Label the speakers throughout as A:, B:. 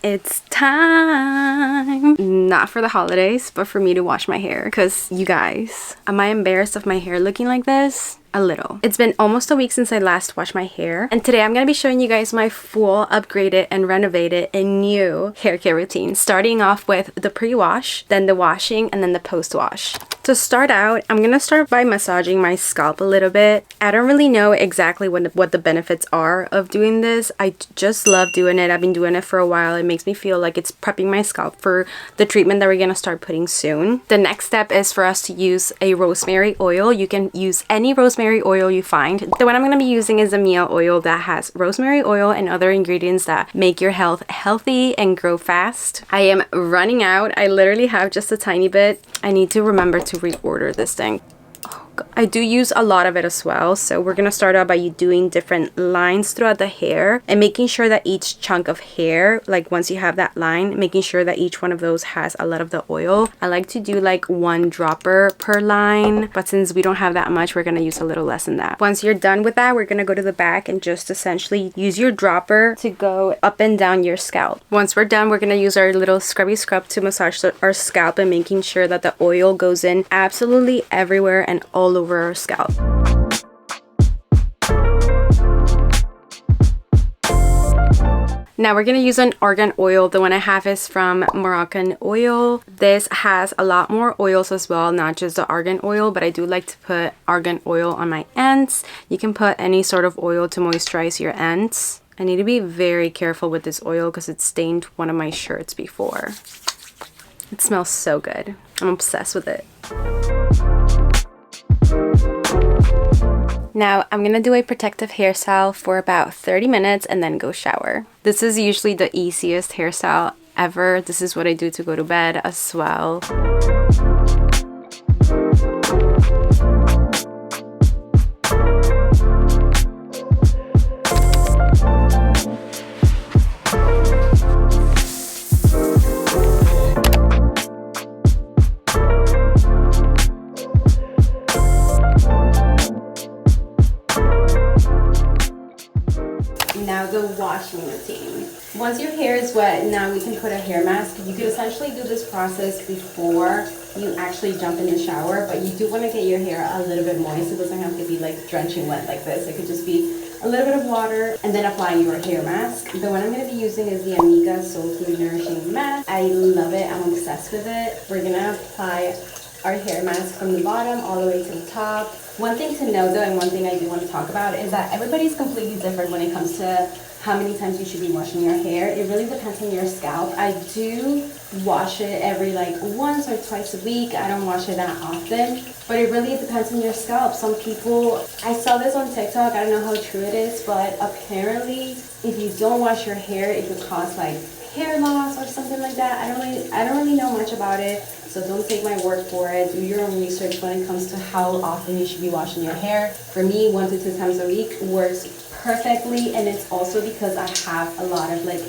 A: It's time! Not for the holidays, but for me to wash my hair. Because you guys, am I embarrassed of my hair looking like this? A little. It's been almost a week since I last washed my hair, and today I'm going to be showing you guys my full upgraded and renovated and new hair care routine, starting off with the pre-wash, then the washing, and then the post-wash. To start out, I'm going to start by massaging my scalp a little bit. I don't really know exactly what the benefits are of doing this. I just love doing it. I've been doing it for a while. It makes me feel like it's prepping my scalp for the treatment that we're going to start putting soon. The next step is for us to use a rosemary oil. You can use any rosemary oil you find. The one I'm going to be using is a meal oil that has rosemary oil and other ingredients that make your health healthy and grow fast. I am running out. I literally have just a tiny bit. I need to remember to reorder this thing. I do use a lot of it as well, so we're gonna start out by doing different lines throughout the hair and making sure that each chunk of hair, like once you have that line, making sure that each one of those has a lot of the oil. I like to do like one dropper per line, but since we don't have that much, we're gonna use a little less than that. Once you're done with that, we're gonna go to the back and just essentially use your dropper to go up and down your scalp. Once we're done, we're gonna use our little scrubby scrub to massage our scalp and making sure that the oil goes in absolutely everywhere and all over our scalp. Now we're going to use an argan oil. The one I have is from Moroccan Oil. This has a lot more oils as well, not just the argan oil, but I do like to put argan oil on my ends. You can put any sort of oil to moisturize your ends. I need to be very careful with this oil because it stained one of my shirts before. It smells so good. I'm obsessed with it. Now I'm gonna do a protective hairstyle for about 30 minutes and then go shower. This is usually the easiest hairstyle ever. This is what I do to go to bed as well. Now the washing routine. Once your hair is wet, now we can put a hair mask. You could essentially do this process before you actually jump in the shower, but you do want to get your hair a little bit moist. It doesn't have to be like drenching wet like this. It could just be a little bit of water and then apply your hair mask. The one I'm going to be using is the Amiga Soul Food Nourishing Mask. I love it. I'm obsessed with it. We're going to apply our hair mask from the bottom all the way to the top. One thing to know though, and one thing I do want to talk about, is that everybody's completely different when it comes to how many times you should be washing your hair. It really depends on your scalp. I do wash it every like once or twice a week. I don't wash it that often, but it really depends on your scalp. Some people, I saw this on TikTok, I don't know how true it is, but apparently if you don't wash your hair, it could cause like hair loss or something like that. I don't really know much about it, so don't take my word for it. Do your own research when it comes to how often you should be washing your hair. For me, 1 to 2 times a week works perfectly, and it's also because I have a lot of like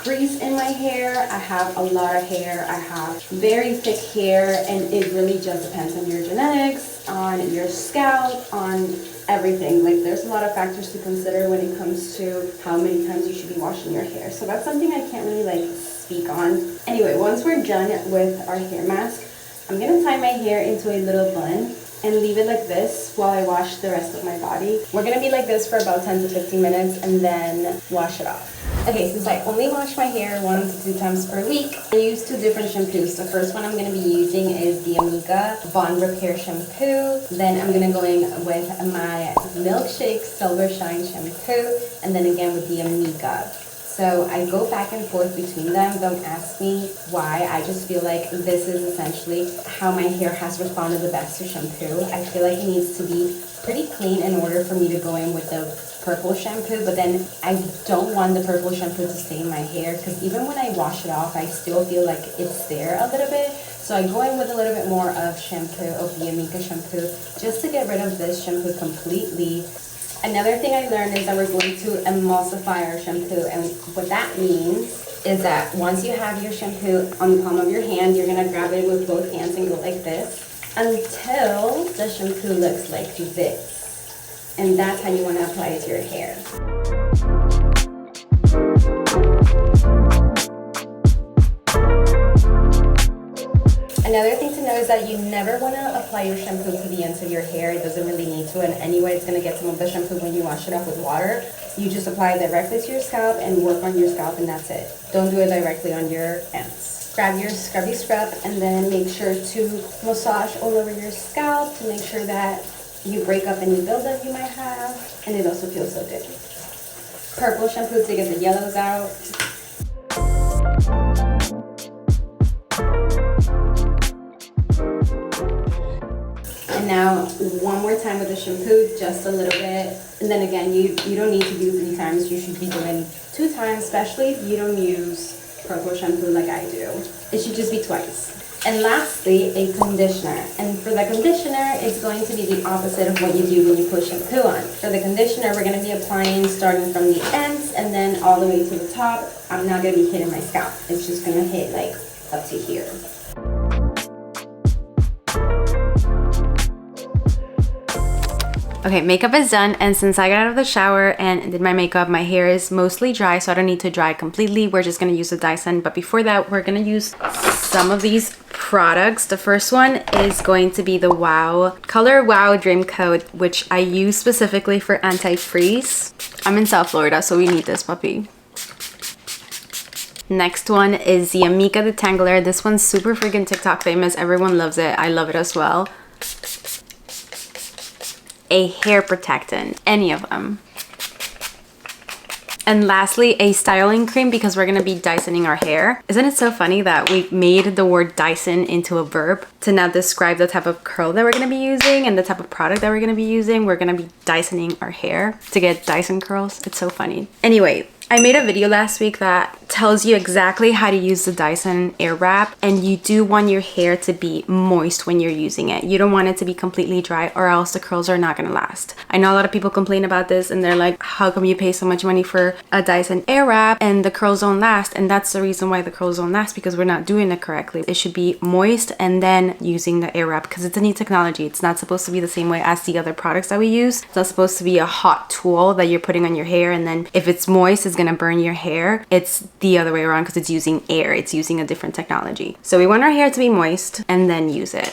A: grease in my hair. I have a lot of hair. I have very thick hair, and it really just depends on your genetics, on your scalp, on everything. Like there's a lot of factors to consider when it comes to how many times you should be washing your hair. So that's something I can't really like speak on. Anyway, once we're done with our hair mask, I'm gonna tie my hair into a little bun and leave it like this while I wash the rest of my body. We're gonna be like this for about 10 to 15 minutes and then wash it off. Okay, since I only wash my hair 1 to 2 times per week, I use 2 different shampoos. The first one I'm going to be using is the Amiga Bond Repair Shampoo. Then I'm going to go in with my Milkshake Silver Shine Shampoo, and then again with the Amiga. So I go back and forth between them. Don't ask me why. I just feel like this is essentially how my hair has responded the best to shampoo. I feel like it needs to be pretty clean in order for me to go in with the purple shampoo, but then I don't want the purple shampoo to stain my hair because even when I wash it off, I still feel like it's there a little bit. So I go in with a little bit more of shampoo, of the Amiga shampoo, just to get rid of this shampoo completely. Another thing I learned is that we're going to emulsify our shampoo, and what that means is that once you have your shampoo on the palm of your hand, you're going to grab it with both hands and go like this until the shampoo looks like this. And that's how you want to apply it to your hair. Another thing to know is that you never want to apply your shampoo to the ends of your hair. It doesn't really need to, and anyway, it's going to get some of the shampoo when you wash it off with water. You just apply it directly to your scalp and work on your scalp, and that's it. Don't do it directly on your ends. Grab your scrubby scrub and then make sure to massage all over your scalp to make sure that you break up any buildup you might have, and it also feels so good. Purple shampoo to get the yellows out. And now one more time with the shampoo, just a little bit. And then again, you don't need to do 3 times. You should be doing 2 times, especially if you don't use purple shampoo like I do. It should just be twice. And lastly, a conditioner. And for the conditioner, it's going to be the opposite of what you do when you put shampoo on. For the conditioner, we're going to be applying starting from the ends and then all the way to the top. I'm not going to be hitting my scalp. It's just going to hit like up to here. Okay, makeup is done, and since I got out of the shower and did my makeup, my hair is mostly dry, so I don't need to dry completely. We're just gonna use the Dyson, but before that, we're gonna use some of these products. The first one is going to be the Color Wow Dream Coat, which I use specifically for anti-freeze. I'm in South Florida, so we need this puppy. Next one is the Amika Detangler. This one's super freaking TikTok famous. Everyone loves it. I love it as well. A hair protectant, any of them. And lastly, a styling cream because we're gonna be Dysoning our hair. Isn't it so funny that we made the word Dyson into a verb to now describe the type of curl that we're gonna be using and the type of product that we're gonna be using? We're gonna be Dysoning our hair to get Dyson curls. It's so funny. Anyway, I made a video last week that tells you exactly how to use the Dyson Airwrap, and you do want your hair to be moist when you're using it. You don't want it to be completely dry or else the curls are not gonna last. I know a lot of people complain about this and they're like, how come you pay so much money for a Dyson Airwrap and the curls don't last? And that's the reason why the curls don't last, because we're not doing it correctly. It should be moist and then using the Airwrap because it's a new technology. It's not supposed to be the same way as the other products that we use. It's not supposed to be a hot tool that you're putting on your hair and then if it's moist, it's gonna burn your hair. It's the other way around because it's using air. It's using a different technology. So we want our hair to be moist and then use it.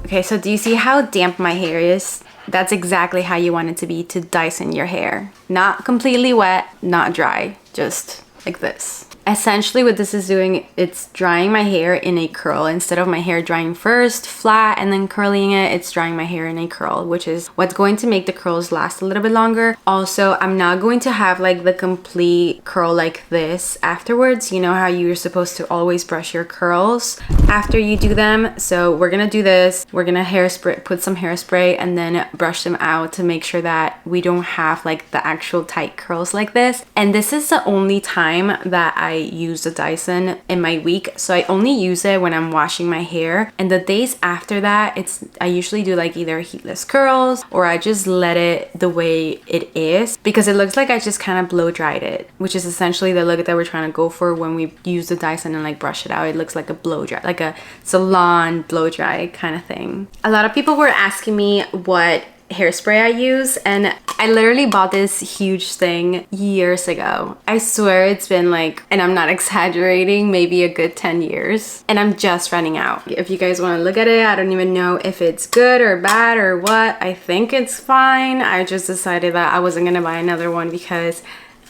A: Okay, so do you see how damp my hair is? That's exactly how you want it to be to Dyson your hair. Not completely wet, not dry, just like this. Essentially what this is doing, it's drying my hair in a curl. Instead of my hair drying first flat and then curling it, it's drying my hair in a curl, which is what's going to make the curls last a little bit longer. Also, I'm not going to have like the complete curl like this afterwards. You know how you're supposed to always brush your curls after you do them. So we're gonna do this. We're gonna hairspray, put some hairspray and then brush them out to make sure that we don't have like the actual tight curls like this. And this is the only time that I use the Dyson in my week, so I only use it when I'm washing my hair, and the days after that I usually do like either heatless curls or I just let it the way it is because it looks like I just kind of blow dried it, which is essentially the look that we're trying to go for when we use the Dyson and like brush it out. It looks like a blow dry, like a salon blow dry kind of thing. A lot of people were asking me what hairspray I use, and I literally bought this huge thing years ago. I swear it's been like, and I'm not exaggerating, maybe a good 10 years, and I'm just running out. If you guys want to look at it, I don't even know if it's good or bad or what. I think it's fine. I just decided that I wasn't gonna buy another one because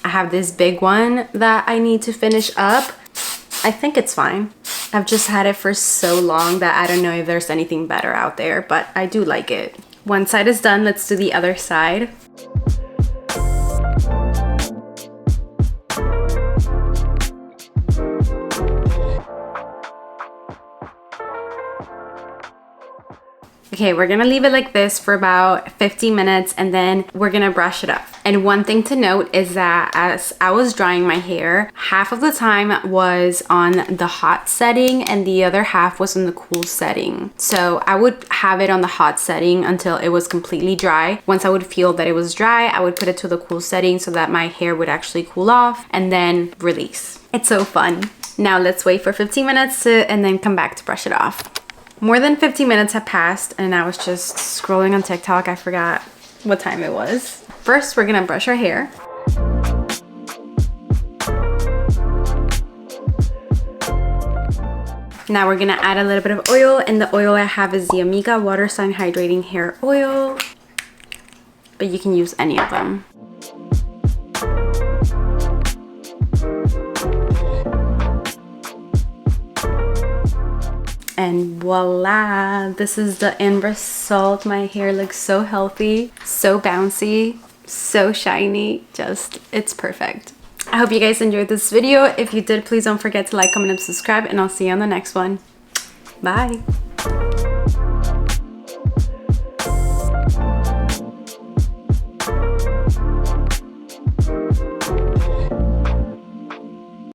A: I have this big one that I need to finish up. I think it's fine. I've just had it for so long that I don't know if there's anything better out there, but I do like it. One side is done, let's do the other side. Okay, we're gonna leave it like this for about 15 minutes and then we're gonna brush it up. And one thing to note is that as I was drying my hair, half of the time was on the hot setting and the other half was on the cool setting. So I would have it on the hot setting until it was completely dry. Once I would feel that it was dry, I would put it to the cool setting so that my hair would actually cool off and then release. It's so fun. Now let's wait for 15 minutes and then come back to brush it off. More than 15 minutes have passed and I was just scrolling on TikTok. I forgot what time it was. First, we're gonna brush our hair. Now we're gonna add a little bit of oil, and the oil I have is the Amiga Water Sign Hydrating Hair Oil, but you can use any of them. And voila, this is the end result. My hair looks so healthy, so bouncy, so shiny. Just, it's perfect. I hope you guys enjoyed this video. If you did, please don't forget to like, comment, and subscribe, and I'll see you on the next one. Bye.